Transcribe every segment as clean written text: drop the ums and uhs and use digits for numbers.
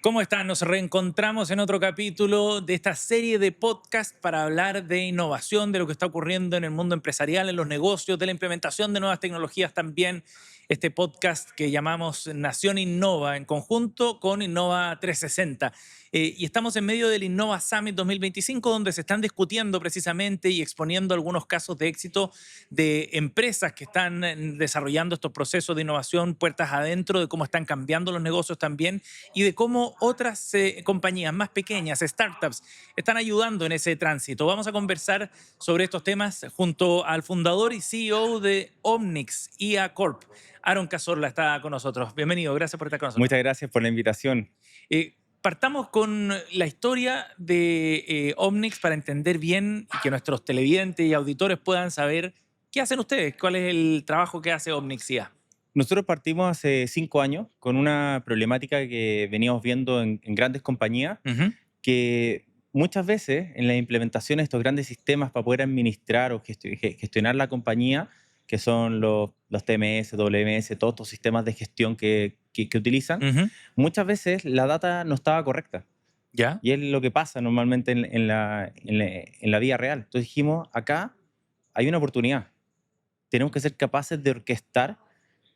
¿Cómo están? Nos reencontramos en otro capítulo de esta serie de podcast para hablar de innovación, de lo que está ocurriendo en el mundo empresarial, en los negocios, de la implementación de nuevas tecnologías también. Este podcast que llamamos Nación Innova en conjunto con Innova 360. Y estamos en medio del Innova Summit 2025, donde se están discutiendo precisamente y exponiendo algunos casos de éxito de empresas que están desarrollando estos procesos de innovación puertas adentro, de cómo están cambiando los negocios también y de cómo otras compañías más pequeñas, startups, están ayudando en ese tránsito. Vamos a conversar sobre estos temas junto al fundador y CEO de Omnix IA Corp. Aaron Cazorla está con nosotros. Bienvenido, gracias por estar con nosotros. Muchas gracias por la invitación. Partamos con la historia de Omnix para entender bien y que nuestros televidentes y auditores puedan saber qué hacen ustedes, cuál es el trabajo que hace Omnix IA. Nosotros partimos hace 5 años con una problemática que veníamos viendo en grandes compañías, Ujú. que muchas veces en la implementación de estos grandes sistemas para poder administrar o gestionar la compañía, que son los TMS, WMS, todos estos sistemas de gestión que utilizan, Ujú. muchas veces la data no estaba correcta. ¿Ya? Y es lo que pasa normalmente en la vida real. Entonces dijimos, acá hay una oportunidad. Tenemos que ser capaces de orquestar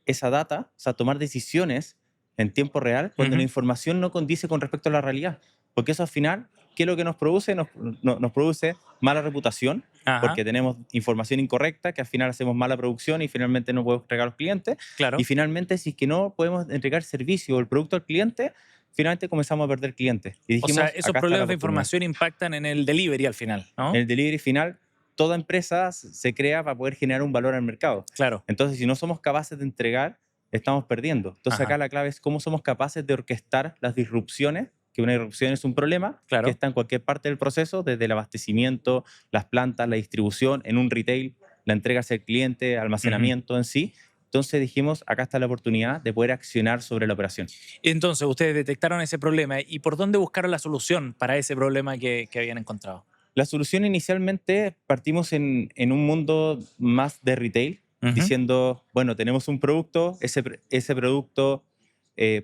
esa data, o sea, tomar decisiones en tiempo real cuando la Ujú. información no condice con respecto a la realidad. Porque eso al final, ¿qué es lo que nos produce? Nos produce mala reputación, Ajá, porque tenemos información incorrecta, que al final hacemos mala producción y finalmente no podemos entregar a los clientes. Y claro. finalmente, si es que no podemos entregar servicio o el producto al cliente, finalmente comenzamos a perder clientes. Y O sea, dijimos, esos acá está la problemas de oportunidad. información impactan en el delivery al final, En ¿no? el delivery final, toda empresa se crea para poder generar un valor al mercado. Claro. Entonces, si no somos capaces de entregar, estamos perdiendo. Entonces, acá Ajá, la clave es cómo somos capaces de orquestar las disrupciones, que una disrupción es un problema que claro. está en cualquier parte del proceso, desde el abastecimiento, las plantas, la distribución, en un retail, la entrega hacia el cliente, Ujú. almacenamiento en sí. Entonces dijimos, acá está la oportunidad de poder accionar sobre la operación. Entonces, ustedes detectaron ese problema y ¿por dónde buscaron la solución para ese problema que habían encontrado? La solución inicialmente partimos en un mundo más de retail, Ujú. diciendo, bueno, tenemos un producto, ese producto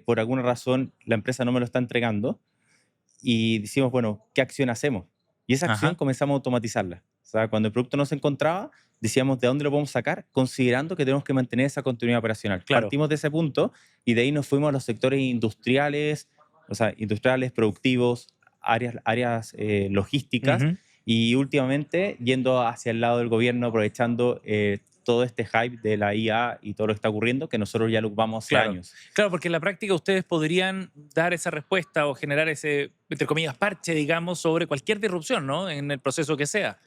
por alguna razón la empresa no me lo está entregando y decimos, bueno, ¿qué acción hacemos? Y esa acción Ajá, comenzamos a automatizarla. O sea, cuando el producto no se encontraba, decíamos, ¿de dónde lo podemos sacar? Considerando que tenemos que mantener esa continuidad operacional. claro. Partimos de ese punto y de ahí nos fuimos a los sectores industriales, o sea, industriales, productivos, áreas logísticas Ujú. y últimamente yendo hacia el lado del gobierno, aprovechando todo este hype de la IA y todo lo que está ocurriendo, que nosotros ya lo ocupamos hace Claro. años. Claro, porque en la práctica ustedes podrían dar esa respuesta o generar ese, entre comillas, parche, digamos, sobre cualquier disrupción, ¿no? En el proceso que sea,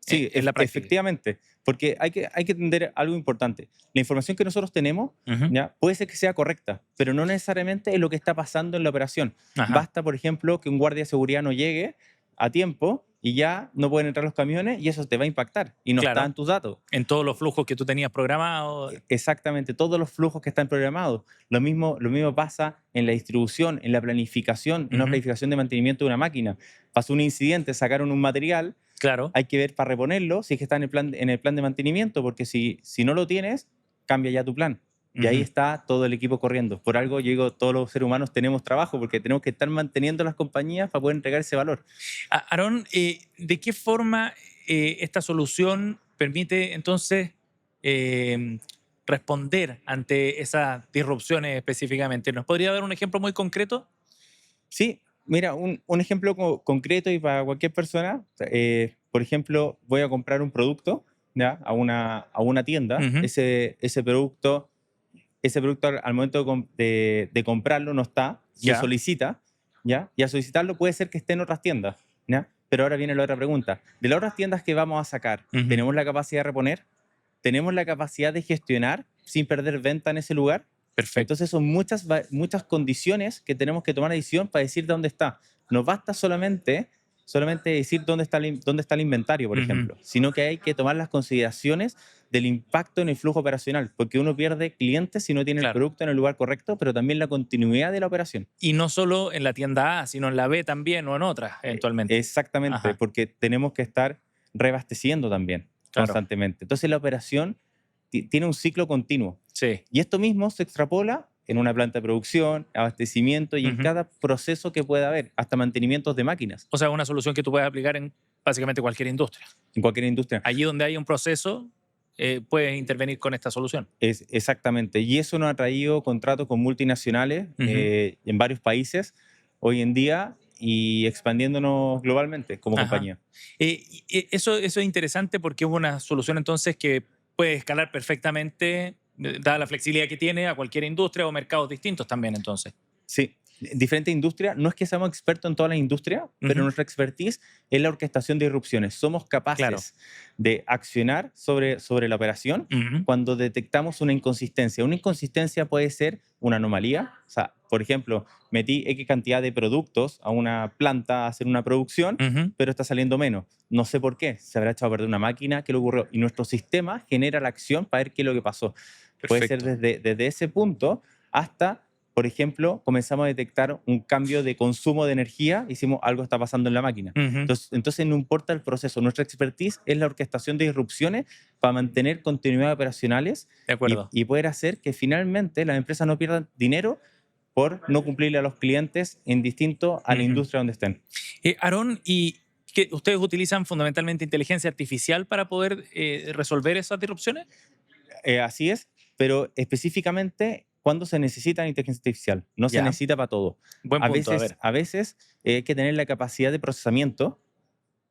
Sí, en la práctica. efectivamente, porque hay que entender algo importante. La información que nosotros tenemos, Ujú. ¿ya? Puede ser que sea correcta, pero no necesariamente es lo que está pasando en la operación. Ajá. Basta, por ejemplo, que un guardia de seguridad no llegue a tiempo y ya no pueden entrar los camiones y eso te va a impactar y no está Claro. en tus datos. En todos los flujos que tú tenías programados. Exactamente, todos los flujos que están programados. Lo mismo pasa en la distribución, en la planificación, en una Ujú. planificación de mantenimiento de una máquina. Pasó un incidente, sacaron un material, Claro. hay que ver para reponerlo si es que está en el plan de mantenimiento, porque si no lo tienes, cambia ya tu plan. Y ahí Ujú. está todo el equipo corriendo. Por algo, yo digo, todos los seres humanos tenemos trabajo, porque tenemos que estar manteniendo las compañías para poder entregar ese valor. Aarón, ¿de qué forma esta solución permite entonces eh, responder ante esas disrupciones específicamente? ¿Nos podría dar un ejemplo muy concreto? Sí, mira, un ejemplo concreto y para cualquier persona, por ejemplo, voy a comprar un producto, ¿ya? a una tienda, Ujú. ese producto al momento de comprarlo no está, se Ya. solicita, ¿ya? Y al solicitarlo puede ser que esté en otras tiendas, ¿ya? Pero ahora viene la otra pregunta. De las otras tiendas que vamos a sacar, Ujú. ¿tenemos la capacidad de reponer? ¿Tenemos la capacidad de gestionar sin perder venta en ese lugar? Perfecto. Entonces son muchas condiciones que tenemos que tomar decisión para decir dónde está. No basta solamente decir dónde está el inventario, por Ujú. ejemplo, sino que hay que tomar las consideraciones del impacto en el flujo operacional, porque uno pierde clientes si no tiene el Claro. producto en el lugar correcto, pero también la continuidad de la operación. Y no solo en la tienda A, sino en la B también o en otras, eventualmente. Exactamente, Ajá, porque tenemos que estar reabasteciendo también claro. constantemente. Entonces la operación tiene un ciclo continuo. Sí. Y esto mismo se extrapola en una planta de producción, abastecimiento y en cada proceso que pueda haber, hasta mantenimientos de máquinas, O sea, una solución que tú puedes aplicar en básicamente cualquier industria. en cualquier industria. Allí donde hay un proceso, puedes intervenir con esta solución. Es, exactamente. Y eso nos ha traído contratos con multinacionales en varios países hoy en día y expandiéndonos globalmente como Ajá. compañía. Eso es interesante porque es una solución entonces que puede escalar perfectamente, dada la flexibilidad que tiene, a cualquier industria o mercados distintos también entonces. Sí, diferentes industrias. No es que seamos expertos en todas las industrias, pero Ujú. nuestra expertise es la orquestación de irrupciones. Somos Claro. capaces de accionar sobre la operación Ujú. cuando detectamos una inconsistencia. Una inconsistencia puede ser una anomalía. O sea, por ejemplo, metí X cantidad de productos a una planta a hacer una producción, Ujú. pero está saliendo menos. No sé por qué. Se habrá echado a perder una máquina, ¿qué le ocurrió? Y nuestro sistema genera la acción para ver qué es lo que pasó. Puede ser Perfecto. desde ese punto hasta, por ejemplo, comenzamos a detectar un cambio de consumo de energía, hicimos algo está pasando en la máquina. Ujú. Entonces no importa el proceso, nuestra expertise es la orquestación de disrupciones para mantener continuidad operacionales De acuerdo. y poder hacer que finalmente las empresas no pierdan dinero por no cumplirle a los clientes en distinto a la Ujú. industria donde estén. Aarón, ¿y que ustedes utilizan fundamentalmente inteligencia artificial para poder resolver esas disrupciones? Así es, pero específicamente cuando se necesita inteligencia artificial, no se Ya, necesita para todo. buen punto. A ver. A veces hay que tener la capacidad de procesamiento.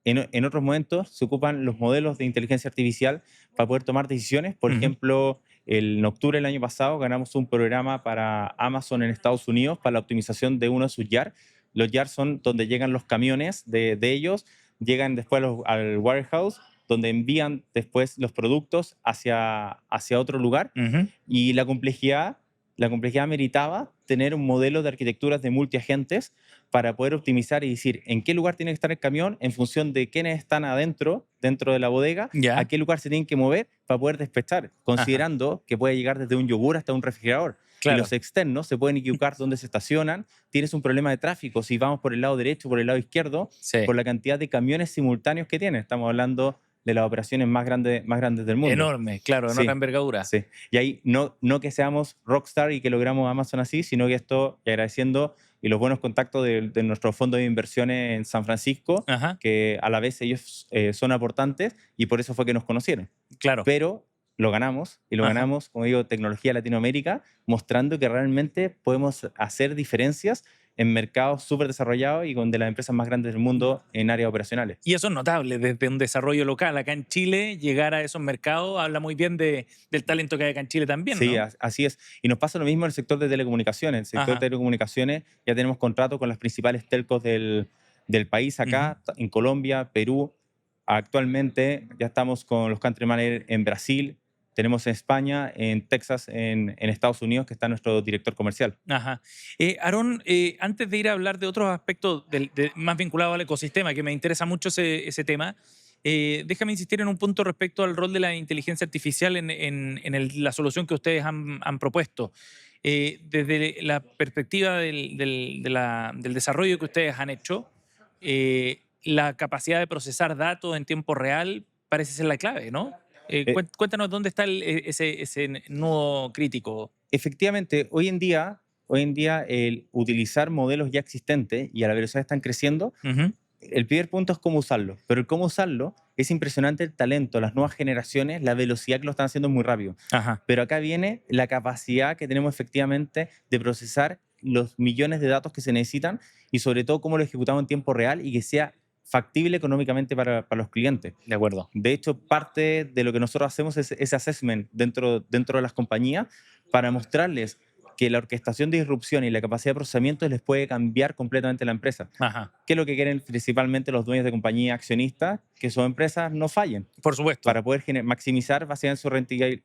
En otros momentos se ocupan los modelos de inteligencia artificial para poder tomar decisiones. Por Ujú. ejemplo, en octubre del año pasado ganamos un programa para Amazon en Estados Unidos para la optimización de uno de sus YAR. Los YAR son donde llegan los camiones de ellos, llegan después al warehouse, donde envían después los productos hacia otro lugar. Ujú. Y la complejidad meritaba tener un modelo de arquitecturas de multiagentes para poder optimizar y decir en qué lugar tiene que estar el camión en función de quiénes están dentro de la bodega, a Ya. qué lugar se tienen que mover para poder despechar, Ajá. considerando que puede llegar desde un yogur hasta un refrigerador. Y Claro. los externos se pueden equivocar dónde se estacionan. Tienes un problema de tráfico si vamos por el lado derecho o por el lado izquierdo, Sí. por la cantidad de camiones simultáneos que tiene. Estamos hablando de las operaciones más grandes del mundo. Enorme, claro, enorme Sí, envergadura. sí. Y ahí no que seamos rockstar y que logramos Amazon así, sino que esto, y agradeciendo y los buenos contactos de nuestro fondo de inversiones en San Francisco, Ajá. que a la vez ellos son aportantes y por eso fue que nos conocieron. Claro. Pero lo ganamos y lo Ajá. ganamos, como digo, tecnología Latinoamérica, mostrando que realmente podemos hacer diferencias en mercados súper desarrollados y con de las empresas más grandes del mundo en áreas operacionales. Y eso es notable, desde un desarrollo local acá en Chile, llegar a esos mercados habla muy bien del talento que hay acá en Chile también, Sí, ¿no? así es. Y nos pasa lo mismo en el sector de telecomunicaciones. En el sector de Ajá. telecomunicaciones ya tenemos contratos con las principales telcos del país Ujú. acá, en Colombia, Perú. Actualmente ya estamos con los country managers en Brasil, tenemos en España, en Texas, en Estados Unidos, que está nuestro director comercial. Ajá. Aarón, antes de ir a hablar de otros aspectos más vinculados al ecosistema, que me interesa mucho ese tema, déjame insistir en un punto respecto al rol de la inteligencia artificial en la solución que ustedes han propuesto. Desde la perspectiva del desarrollo que ustedes han hecho, la capacidad de procesar datos en tiempo real parece ser la clave, ¿no? Eh, Cuéntanos dónde está ese nudo crítico. Efectivamente, hoy en día el utilizar modelos ya existentes y a la velocidad que están creciendo, Ujú. el primer punto es cómo usarlo, pero el cómo usarlo es impresionante el talento, las nuevas generaciones, la velocidad que lo están haciendo es muy rápido. Ajá. Pero acá viene la capacidad que tenemos efectivamente de procesar los millones de datos que se necesitan y sobre todo cómo lo ejecutamos en tiempo real y que sea factible económicamente para los clientes. De acuerdo. De hecho, parte de lo que nosotros hacemos es ese assessment dentro de las compañías para mostrarles que la orquestación de disrupción y la capacidad de procesamiento les puede cambiar completamente la empresa. Ajá. ¿Qué es lo que quieren principalmente los dueños de compañía accionistas? Que sus empresas no fallen Por supuesto. para poder maximizar básicamente su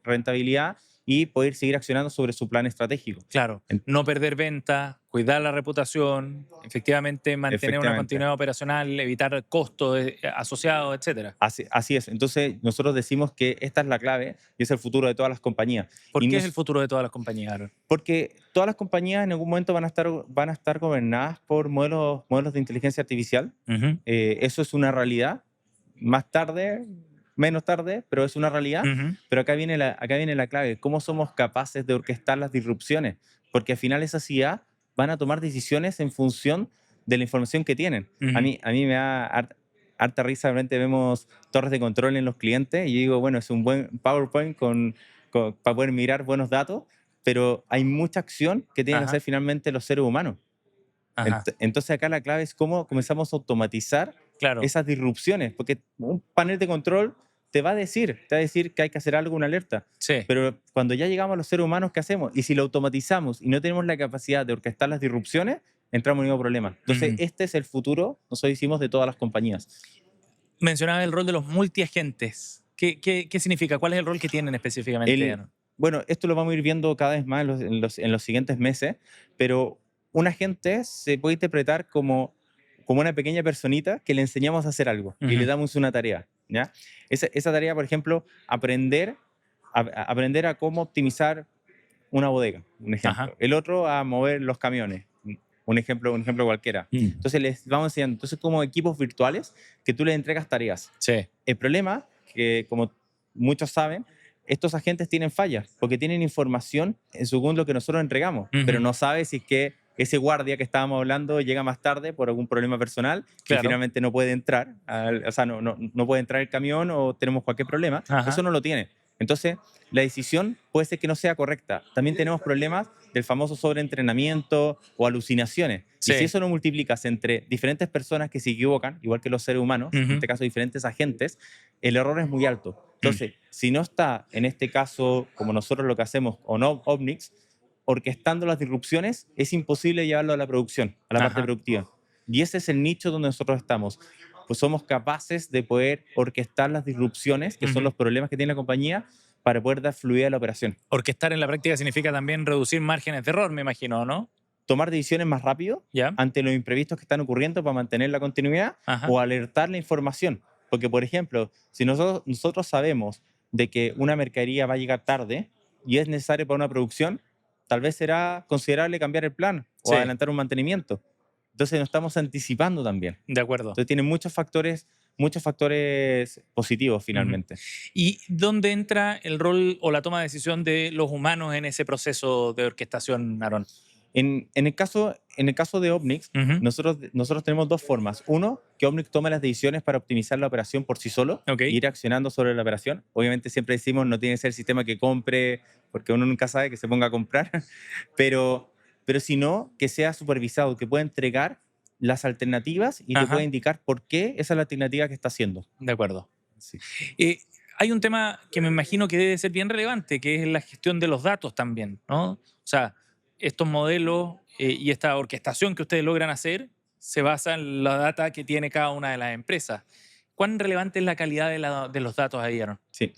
rentabilidad y poder seguir accionando sobre su plan estratégico. Claro. En- No perder venta, cuidar la reputación, efectivamente mantener una Efectivamente. continuidad operacional, evitar costos asociados, etcétera. Así es. Entonces, nosotros decimos que esta es la clave y es el futuro de todas las compañías. ¿Por Y qué es el nos, futuro de todas las compañías, Aaron? Porque todas las compañías en algún momento van a estar gobernadas por modelos de inteligencia artificial. Ujú. Eso es una realidad. Más tarde, menos tarde, pero es una realidad. Ujú. Pero acá viene la clave. ¿Cómo somos capaces de orquestar las disrupciones porque al final esas IA van a tomar decisiones en función de la información que tienen. Ujú. A mí me da harta risa, realmente vemos torres de control en los clientes y yo digo, bueno, es un buen PowerPoint para poder mirar buenos datos, pero hay mucha acción que tienen que Ajá, hacer finalmente los seres humanos. ajá, Entonces acá la clave es cómo comenzamos a automatizar claro, esas disrupciones, porque un panel de control te va a decir que hay que hacer algo, una alerta. sí. Pero cuando ya llegamos a los seres humanos, ¿qué hacemos? Y si lo automatizamos y no tenemos la capacidad de orquestar las disrupciones, entramos en un nuevo problema. Entonces, Ujú. este es el futuro, nosotros hicimos de todas las compañías. Mencionaba el rol de los multiagentes. ¿Qué significa? ¿Cuál es el rol que tienen específicamente, El, Aaron? bueno, esto lo vamos a ir viendo cada vez más en los siguientes meses, pero un agente se puede interpretar como una pequeña personita que le enseñamos a hacer algo y le Ujú. damos una tarea, ¿ya? Esa tarea, por ejemplo, aprender a cómo optimizar una bodega, un Ajá. ejemplo. El otro a mover los camiones, un ejemplo cualquiera. Mm. Entonces les vamos enseñando. Entonces como equipos virtuales que tú les entregas tareas. Sí. El problema, que como muchos saben, estos agentes tienen fallas porque tienen información en según lo que nosotros entregamos, pero Ujú. no sabe si es que ese guardia que estábamos hablando llega más tarde por algún problema personal y Claro. finalmente no puede entrar, o sea, no puede entrar el camión o tenemos cualquier problema. Eso Ajá. no lo tiene. Entonces, la decisión puede ser que no sea correcta. También tenemos problemas del famoso sobreentrenamiento o alucinaciones. Y si Sí. eso lo multiplicas entre diferentes personas que se equivocan, igual que los seres humanos, en Ujú. este caso diferentes agentes, el error es muy alto. Mm. Entonces, si no está, en este caso, como nosotros lo que hacemos, o no, Omnix, orquestando las disrupciones, es imposible llevarlo a la producción, a la parte Ajá. productiva. Y ese es el nicho donde nosotros estamos. Pues somos capaces de poder orquestar las disrupciones, que son Ujú. los problemas que tiene la compañía, para poder dar fluidez a la operación. Orquestar en la práctica significa también reducir márgenes de error, me imagino, ¿no? Tomar decisiones más rápido ¿Ya? ante los imprevistos que están ocurriendo para mantener la continuidad Ajá. o alertar la información. Porque, por ejemplo, si nosotros sabemos de que una mercadería va a llegar tarde y es necesario para una producción, tal vez será considerable cambiar el plan o Sí, adelantar un mantenimiento. Entonces nos estamos anticipando también. de acuerdo. Entonces tiene muchos factores positivos Ujú. finalmente. ¿Y dónde entra el rol o la toma de decisión de los humanos en ese proceso de orquestación, Aaron? En el caso de Omnix, Ujú. nosotros tenemos dos formas. Uno, que Omnix tome las decisiones para optimizar la operación por sí solo Ok. e ir accionando sobre la operación. Obviamente siempre decimos no tiene que ser el sistema que compre, porque uno nunca sabe que se ponga a comprar, pero, pero sino que sea supervisado, que pueda entregar las alternativas y te pueda Ajá. indicar por qué esa es la alternativa que está haciendo. De acuerdo. Sí. Eh, Hay un tema que me imagino que debe ser bien relevante, que es la gestión de los datos también, ¿no? O sea, estos modelos y esta orquestación que ustedes logran hacer se basa en la data que tiene cada una de las empresas. ¿Cuán relevante es la calidad de los datos ahí, Aaron? Sí.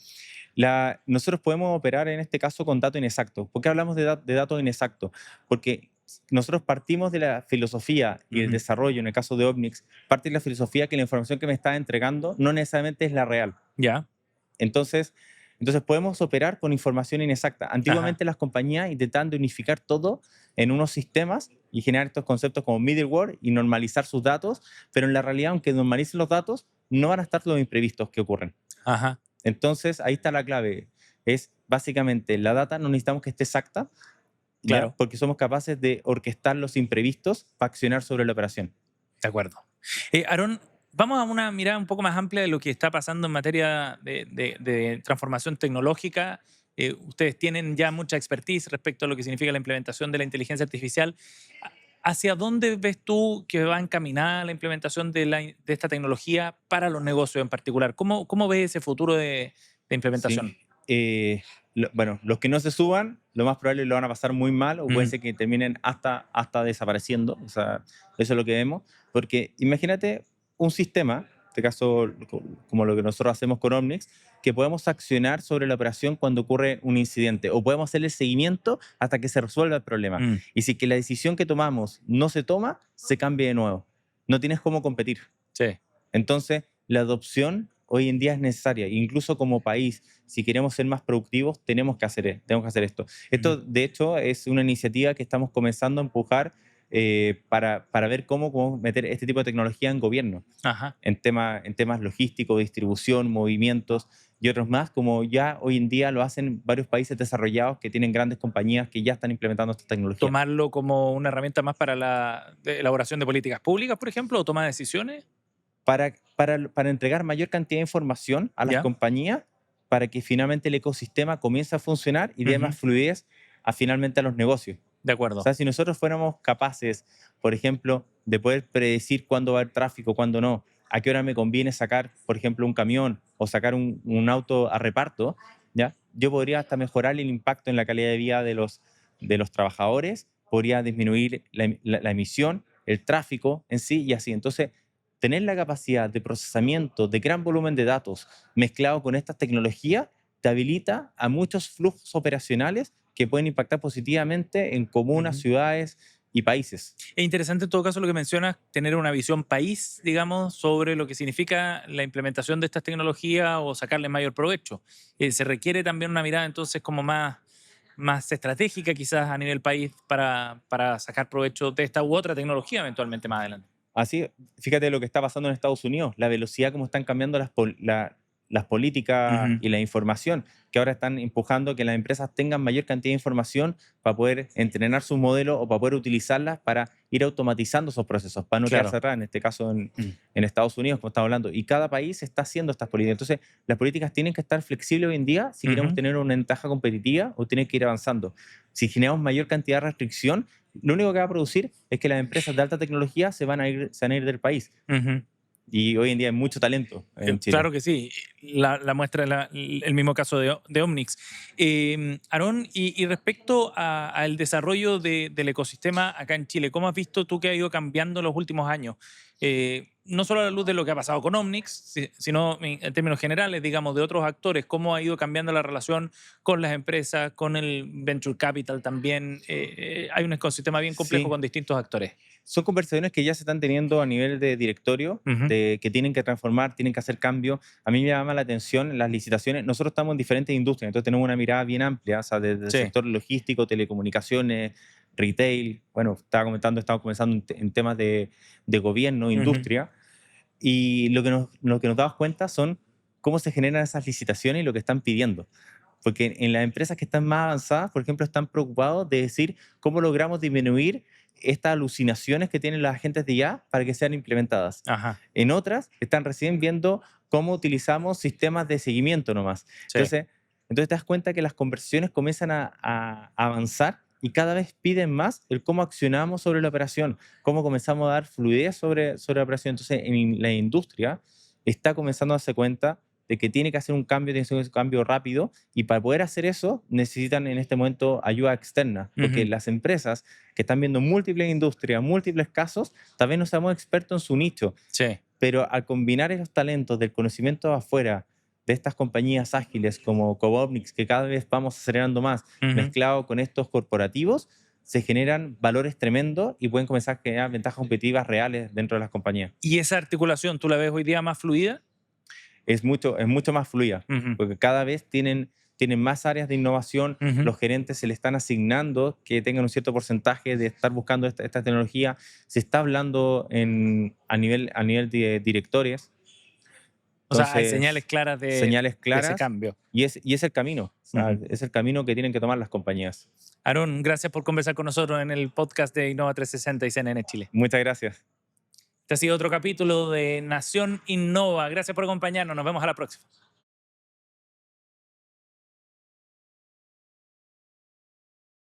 Nosotros podemos operar en este caso con datos inexactos. ¿Por qué hablamos de datos inexactos? Porque nosotros partimos de la filosofía y el Ujú. desarrollo, en el caso de Omnix, parte de la filosofía que la información que me está entregando no necesariamente es la real. Ya. Entonces, entonces podemos operar con información inexacta. Ajá. Antiguamente las compañías intentaban unificar todo en unos sistemas y generar estos conceptos como middleware y normalizar sus datos, pero en la realidad, aunque normalicen los datos, no van a estar los imprevistos que ocurren. Ajá. Entonces, ahí está la clave. Es básicamente la data, no necesitamos que esté exacta, ¿ya? Claro. Porque somos capaces de orquestar los imprevistos para accionar sobre la operación. De acuerdo. Aarón, vamos a una mirada un poco más amplia de lo que está pasando en materia de transformación tecnológica. Ustedes tienen ya mucha expertise respecto a lo que significa la implementación de la inteligencia artificial. ¿Hacia dónde ves tú que va encaminada la implementación de esta tecnología para los negocios en particular? ¿Cómo ves ese futuro de ¿Sí? implementación? Bueno, los que no se suban, lo más probable lo van a pasar muy mal o puede Ujú. ser que terminen hasta desapareciendo. O sea, eso es lo que vemos. Porque imagínate un sistema, en este caso como lo que nosotros hacemos con Omnix, que podemos accionar sobre la operación cuando ocurre un incidente o podemos hacer el seguimiento hasta que se resuelva el problema. Mm. Y si que la decisión que tomamos no se toma, se cambia de nuevo. No tienes cómo competir. Sí. Entonces, la adopción hoy en día es necesaria. Incluso como país, si queremos ser más productivos, tenemos que hacer esto. Ujú. Esto, de hecho, es una iniciativa que estamos comenzando a empujar para ver cómo meter este tipo de tecnología en gobierno, Ajá. en temas logísticos, distribución, movimientos y otros más, como ya hoy en día lo hacen varios países desarrollados que tienen grandes compañías que ya están implementando esta tecnología. Tomarlo como una herramienta más para la elaboración de políticas públicas, por ejemplo, o toma de decisiones. Para entregar mayor cantidad de información a las ¿Ya? compañías para que finalmente el ecosistema comience a funcionar y dé Ujú. más fluidez finalmente a los negocios. De O acuerdo. sea, si nosotros fuéramos capaces, por ejemplo, de poder predecir cuándo va a haber tráfico, cuándo no, a qué hora me conviene sacar, por ejemplo, un camión o sacar un auto a reparto, ¿ya? Yo podría hasta mejorar el impacto en la calidad de vida de los trabajadores, podría disminuir la emisión, el tráfico en sí y así. Entonces, tener la capacidad de procesamiento de gran volumen de datos mezclado con estas tecnologías te habilita a muchos flujos operacionales que pueden impactar positivamente en comunas, Ujú. ciudades y países. Es interesante en todo caso lo que mencionas, tener una visión país, digamos, sobre lo que significa la implementación de estas tecnologías o sacarle mayor provecho. Se requiere también una mirada entonces como más estratégica quizás a nivel país para sacar provecho de esta u otra tecnología eventualmente más adelante. Así, fíjate lo que está pasando en Estados Unidos, la velocidad como están cambiando las políticas Ujú. y la información, que ahora están empujando que las empresas tengan mayor cantidad de información para poder entrenar sus modelos o para poder utilizarlas para ir automatizando esos procesos, para no quedarse Claro. atrás, en este caso Mm. en Estados Unidos, como estamos hablando. Y cada país está haciendo estas políticas. Entonces, las políticas tienen que estar flexibles hoy en día si queremos Ujú. tener una ventaja competitiva o tienen que ir avanzando. Si generamos mayor cantidad de restricción, lo único que va a producir es que las empresas de alta tecnología se van a ir del país. Ujú. Y hoy en día hay mucho talento en Chile. Claro que sí. La muestra es el mismo caso de Omnix. Aarón, y respecto al desarrollo del ecosistema acá en Chile, ¿cómo has visto tú que ha ido cambiando en los últimos años? No solo a la luz de lo que ha pasado con Omnix, sino en términos generales, digamos, de otros actores, ¿cómo ha ido cambiando la relación con las empresas, con el venture capital también? Hay un ecosistema bien complejo Sí, con distintos actores. son conversaciones que ya se están teniendo a nivel de directorio, Ujú. de que tienen que transformar, tienen que hacer cambios. A mí me llama la atención las licitaciones. Nosotros estamos en diferentes industrias, entonces tenemos una mirada bien amplia, o sea, desde el Sí. sector logístico, telecomunicaciones, retail. Bueno, estaba comenzando en temas de gobierno, Ujú. industria. Y lo que nos damos cuenta son cómo se generan esas licitaciones y lo que están pidiendo. Porque en las empresas que están más avanzadas, por ejemplo, están preocupados de decir cómo logramos disminuir estas alucinaciones que tienen los agentes de IA para que sean implementadas. Ajá. En otras, están recién viendo cómo utilizamos sistemas de seguimiento nomás. Sí. Entonces te das cuenta que las conversaciones comienzan a avanzar y cada vez piden más el cómo accionamos sobre la operación, cómo comenzamos a dar fluidez sobre la operación. Entonces, en la industria está comenzando a darse cuenta de que tiene que hacer un cambio, tiene que hacer un cambio rápido y para poder hacer eso necesitan en este momento ayuda externa, porque Ujú. las empresas que están viendo múltiples industrias, múltiples casos, tal vez no seamos expertos en su nicho, Sí. pero al combinar esos talentos del conocimiento de afuera, de estas compañías ágiles como Cobomnics, que cada vez vamos acelerando más, Ujú. mezclado con estos corporativos, se generan valores tremendos y pueden comenzar a generar ventajas competitivas reales dentro de las compañías. ¿Y esa articulación tú la ves hoy día más fluida? Es mucho más fluida, Ujú. porque cada vez tienen más áreas de innovación, Ujú. los gerentes se le están asignando que tengan un cierto porcentaje de estar buscando esta tecnología, se está hablando a nivel de directores, O sea, hay señales entonces claras señales de ese claras cambio. y es el camino, o sea, Ujú. es el camino que tienen que tomar las compañías. Aarón, gracias por conversar con nosotros en el podcast de Innova 360 y CNN Chile. Muchas gracias. Este ha sido otro capítulo de Nación Innova. Gracias por acompañarnos. Nos vemos a la próxima.